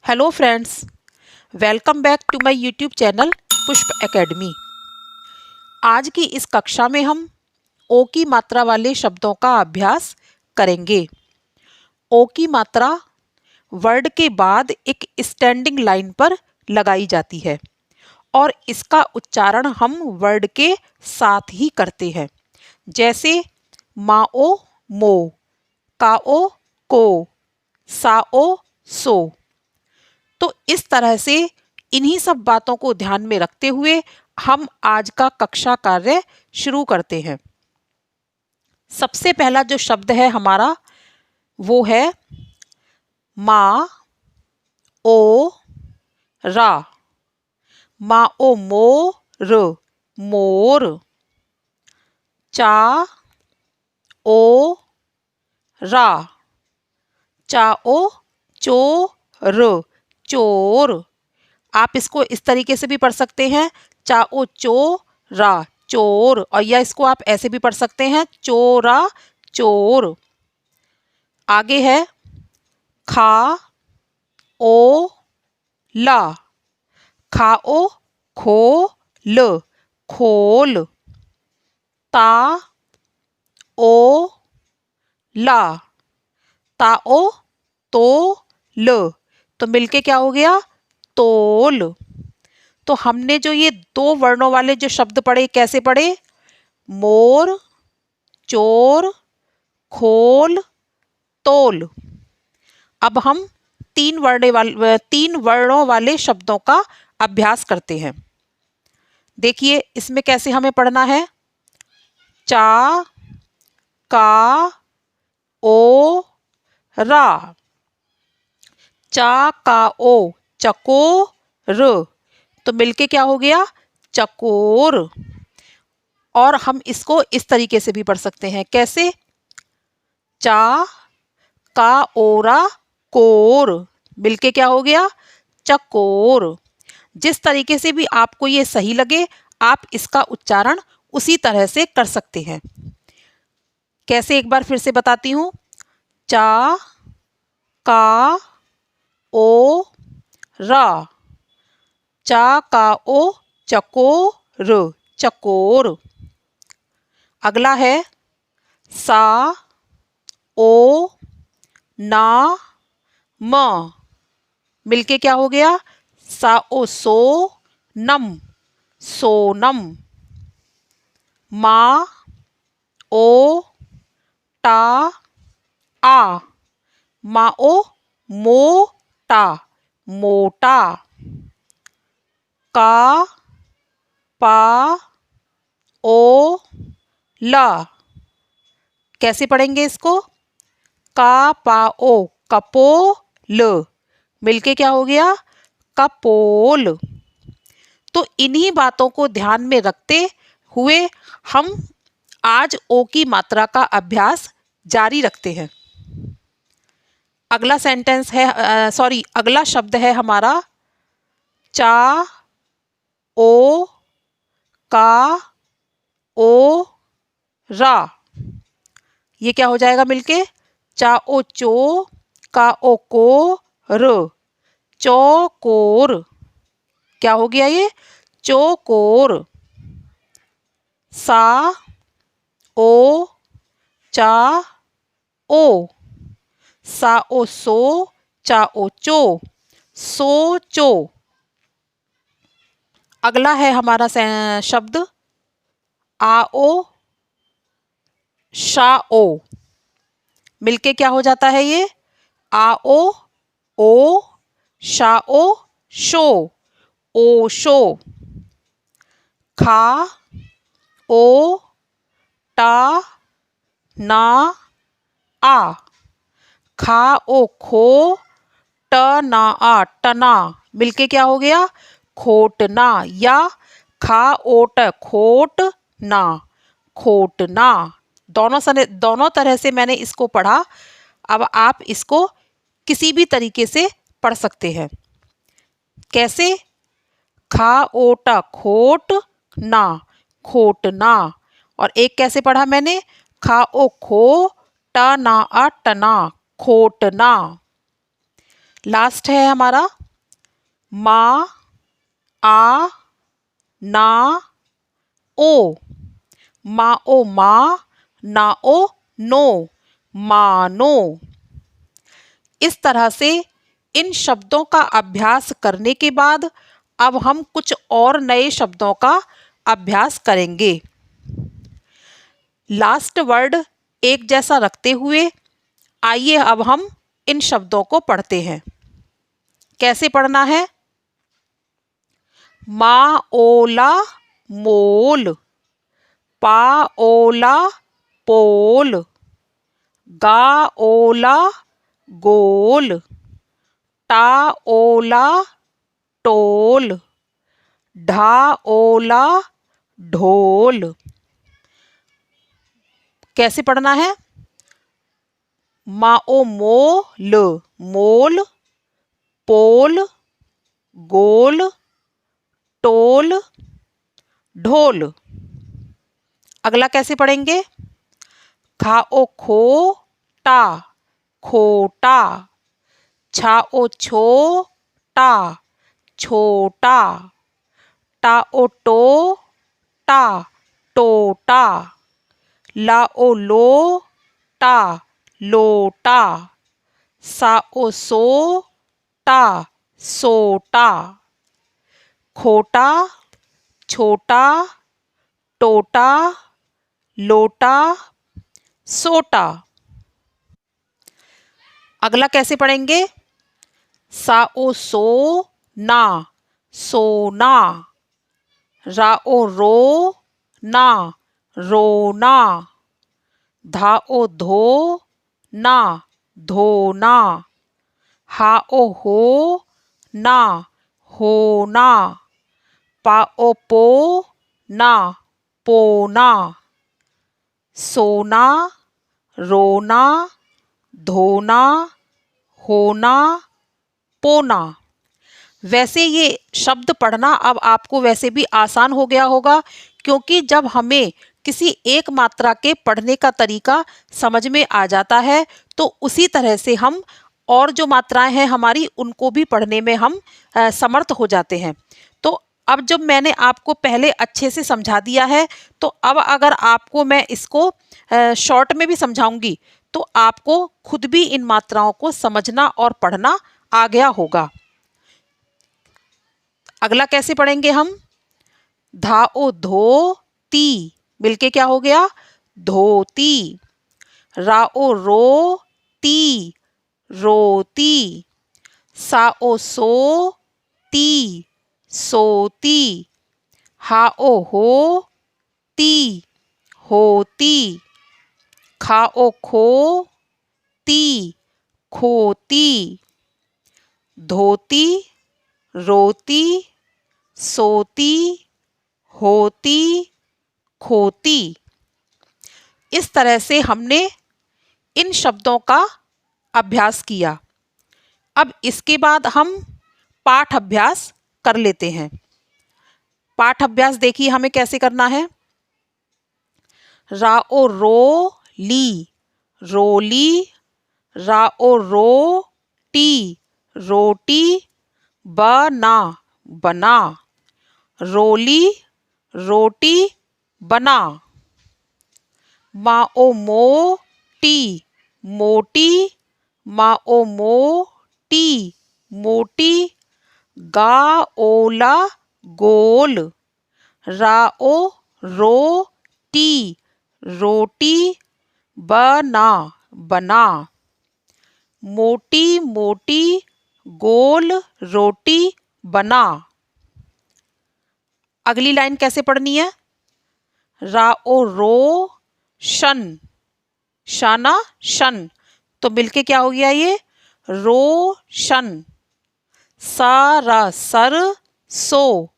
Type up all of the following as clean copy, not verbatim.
Hello friends, welcome back to my YouTube channel Pushp Academy. आज की इस कक्षा में हम ओ की मात्रा वाले शब्दों का अभ्यास करेंगे। ओ की मात्रा वर्ड के बाद एक स्टैंडिंग लाइन पर लगाई जाती है और इसका उच्चारण हम वर्ड के साथ ही करते हैं, जैसे माओ मो, काओ को, साओ सो। तो इस तरह से इन्हीं सब बातों को ध्यान में रखते हुए हम आज का कक्षा कार्य शुरू करते हैं। सबसे पहला जो शब्द है हमारा वो है मा ओ रा। मा ओ मोर, मोर। चा ओ रा, चाओ चोर, चोर। आप इसको इस तरीके से भी पढ़ सकते हैं, चाओ चोरा, चोर। और या इसको आप ऐसे भी पढ़ सकते हैं, चोरा चोर। आगे है खा ओ ला, खाओ खो ल, खोल। ता ओ ला, ताओ तो ल, तो मिलके क्या हो गया, तोल। तो हमने जो ये दो वर्णों वाले जो शब्द पढ़े, कैसे पढ़े, मोर, चोर, खोल, तोल। अब हम तीन वर्णों वाले शब्दों का अभ्यास करते हैं। देखिए इसमें कैसे हमें पढ़ना है। चा का ओ रा, चा का ओ, चकोर। तो मिलके क्या हो गया, चकोर। और हम इसको इस तरीके से भी पढ़ सकते हैं, कैसे, चा का ओरा कोर, मिलके क्या हो गया, चकोर। जिस तरीके से भी आपको ये सही लगे आप इसका उच्चारण उसी तरह से कर सकते हैं। कैसे, एक बार फिर से बताती हूँ। चा का ओ रा, चा का ओ चकोर, चकोर। अगला है सा ओ ना म, मिलके क्या हो गया, सा ओ सो नम, सोनम। मा ओ टा आ, माओ मोटा, मोटा। का पा ओ ला, कैसे पढ़ेंगे इसको, का पा ओ, कपोल, मिलके क्या हो गया, कपोल। तो इन्हीं बातों को ध्यान में रखते हुए हम आज ओ की मात्रा का अभ्यास जारी रखते हैं। अगला सेंटेंस है, अगला शब्द है हमारा चा ओ का ओ रा। ये क्या हो जाएगा मिलके, चा ओ चो, का ओ को र, चौकोर। क्या हो गया ये, चौकोर। सा ओ चा ओ, सा ओ सो, चा ओ चो, सोचो। अगला है हमारा शब्द आओ शाओ, मिलके क्या हो जाता है ये, आओ ओ, शाओ शो, ओशो। खा ओ टा ना आ, खा ओ खो ट ना आ, टना, मिलके क्या हो गया, खोटना। या खा ओट खोट ना, खोटना। दोनों तरह से मैंने इसको पढ़ा। अब आप इसको किसी भी तरीके से पढ़ सकते हैं। कैसे, खा ओटा खोट ना, खोटना। और एक कैसे पढ़ा मैंने, खा ओ खो ट ना आ, टना, खोटना। लास्ट है हमारा मा, आ, ना, ओ। मा ओ माँ, ना ओ नो, मानो। इस तरह से इन शब्दों का अभ्यास करने के बाद अब हम कुछ और नए शब्दों का अभ्यास करेंगे। लास्ट वर्ड एक जैसा रखते हुए आइए अब हम इन शब्दों को पढ़ते हैं। कैसे पढ़ना है? मा ओला मोल, पा ओला पोल, गा ओला गोल, टा ओला टोल, ढा ओला ढोल। कैसे पढ़ना है? मा ओ मोल, मोल, पोल, गोल, टोल, ढोल। अगला कैसे पढ़ेंगे? खा ओ खो टा, खोटा, छा ओ छो टा, छोटा, टा ओ टो टा, टोटा, ला ओ लो टा, लोटा, सा ओ सो टा, सोटा। खोटा, छोटा, टोटा, लोटा, सोटा। अगला कैसे पढ़ेंगे? सा ओ सो ना, सोना, रा ओ रो ना, रोना, धा ओ धो ना, धोना, हा ओ हो ना, होना, पा ओ पो ना, पोना, सोना, रोना, धोना, होना, पोना। वैसे ये शब्द पढ़ना अब आपको वैसे भी आसान हो गया होगा, क्योंकि जब हमें किसी एक मात्रा के पढ़ने का तरीका समझ में आ जाता है तो उसी तरह से हम और जो मात्राएं हैं हमारी उनको भी पढ़ने में हम समर्थ हो जाते हैं। तो अब जब मैंने आपको पहले अच्छे से समझा दिया है तो अब अगर आपको मैं इसको शॉर्ट में भी समझाऊंगी तो आपको खुद भी इन मात्राओं को समझना और पढ़ना आ गया होगा। अगला कैसे पढ़ेंगे हम? धा ओ धो ती, मिलके क्या हो गया? धोती, रा ओ रो ती, रोती, सा ओ सो ती, सोती, हा ओ हो ती, होती, खा ओ खो ती, खोती, धोती, रोती, सोती, होती, खोती। इस तरह से हमने इन शब्दों का अभ्यास किया। अब इसके बाद हम पाठ अभ्यास कर लेते हैं। पाठ अभ्यास देखिए हमें कैसे करना है। रा ओ रो ली, रोली, रा ओ रो टी, रोटी, बना, बना, रोली, रोटी, बना, मा ओ मो टी, मोटी, मा ओ मो टी, मोटी, गा ओला गोल, रा ओ रो टी, रोटी, बना, बना, मोटी मोटी गोल रोटी बना। अगली लाइन कैसे पढ़नी है? रा ओ रो शन, शाना शन, तो मिलके क्या हो गया ये? रोशन। सारा सर सो,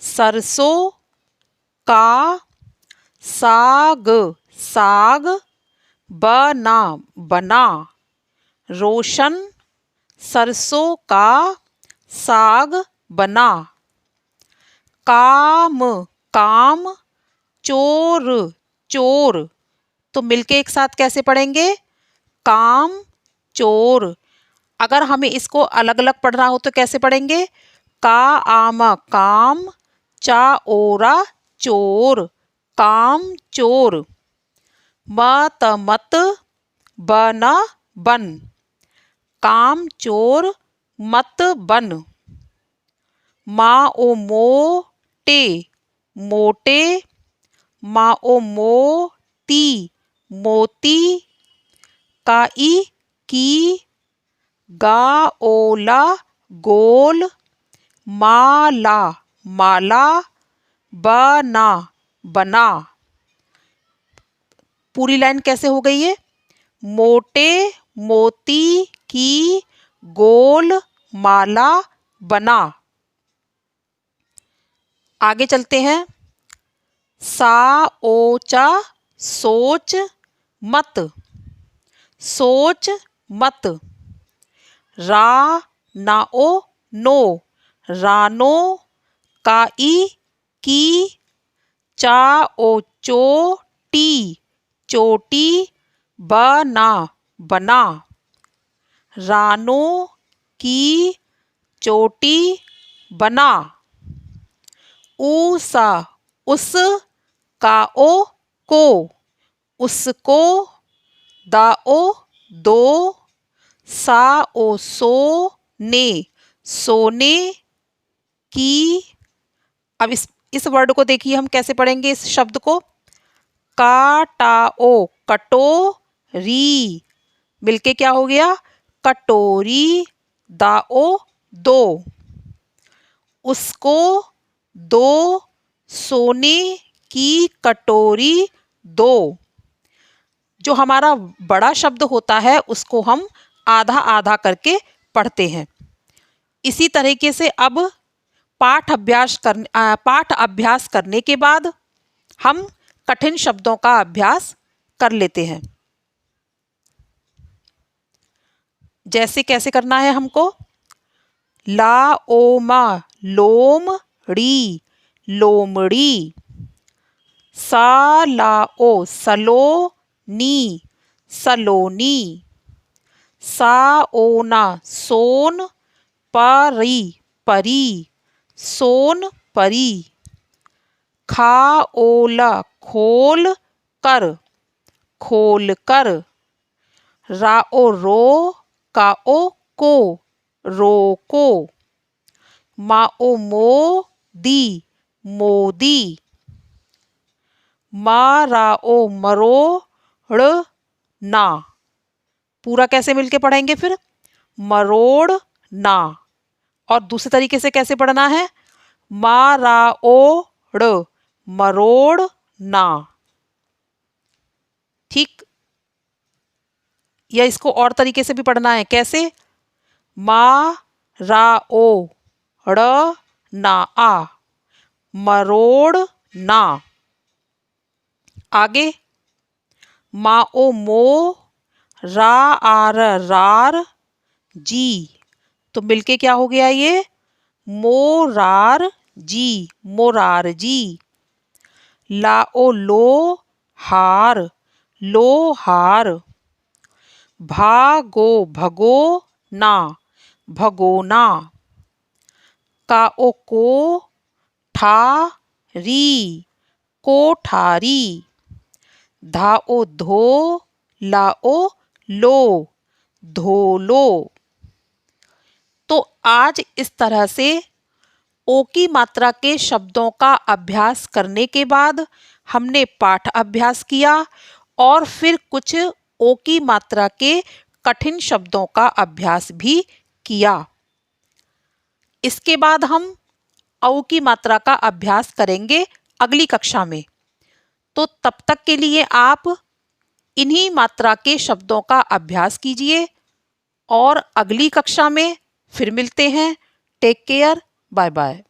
सरसो, का, साग, साग, बना, बना, रोशन, सरसों का साग बना, काम, काम, चोर, चोर, तो मिलके एक साथ कैसे पढ़ेंगे? काम, चोर। अगर हमें इसको अलग अलग पढ़ना हो तो कैसे पढ़ेंगे? का आम काम, चा ओरा चोर, काम चोर। मत मत, बन बन, काम चोर मत बन। माँ ओ मोटे, मोटे, माँ ओ मोती, मोती। काई की, गा ओला गोल, माला, माला। बना, बना। पूरी लाइन कैसे हो गई है? मोटे मोती की गोल माला बना। आगे चलते हैं। सा ओचा सोच मत, सोच मत। रा नाओ नो, रानो। काई की, चा ओ चोटी, चोटी। बना, बना। रानो की चोटी बना। ऊसा उस, काओ को, उसको। दाओ दो, साओ सो ने, सोने की। अब इस वर्ड को देखिए हम कैसे पढ़ेंगे इस शब्द को। काटाओ कटोरी, मिलके क्या हो गया? कटोरी। दाओ दो, उसको दो, सोने की कटोरी दो। जो हमारा बड़ा शब्द होता है उसको हम आधा आधा करके पढ़ते हैं। इसी तरीके से अब पाठ अभ्यास करने के बाद हम कठिन शब्दों का अभ्यास कर लेते हैं। जैसे कैसे करना है हमको? ला ओमा लोमड़ी, लोमड़ी। सा लाओ सलोनी, सलोनी। सा ओना सोन परी, परी। सोन परी। खा ओला खोल कर, खोल कर। राओ रो, काओ को, रोको। माओ मोदी, मोदी। माराओ मरोड़ ना। पूरा कैसे मिलके पढ़ेंगे फिर? मरोड़ ना। और दूसरे तरीके से कैसे पढ़ना है? माराओड़, मरोड़ ना। ठीक। या इसको और तरीके से भी पढ़ना है, कैसे? मा राओ ड़ ना आ, मरोड़ ना। आगे माओ मो, रा आर रार जी। तो मिलके क्या हो गया ये? मोरार जी, मोरार जी। लाओ लो हार, लो हार। भागो भगो ना, भगोना। काओ को ठा री, कोठारी। धाओ धो, लाओ लो, धोलो। तो आज इस तरह से ओ की मात्रा के शब्दों का अभ्यास करने के बाद हमने पाठ अभ्यास किया और फिर कुछ ओ की मात्रा के कठिन शब्दों का अभ्यास भी किया। इसके बाद हम औ की मात्रा का अभ्यास करेंगे अगली कक्षा में। तो तब तक के लिए आप इन्हीं मात्रा के शब्दों का अभ्यास कीजिए और अगली कक्षा में फिर मिलते हैं। Take care, bye bye.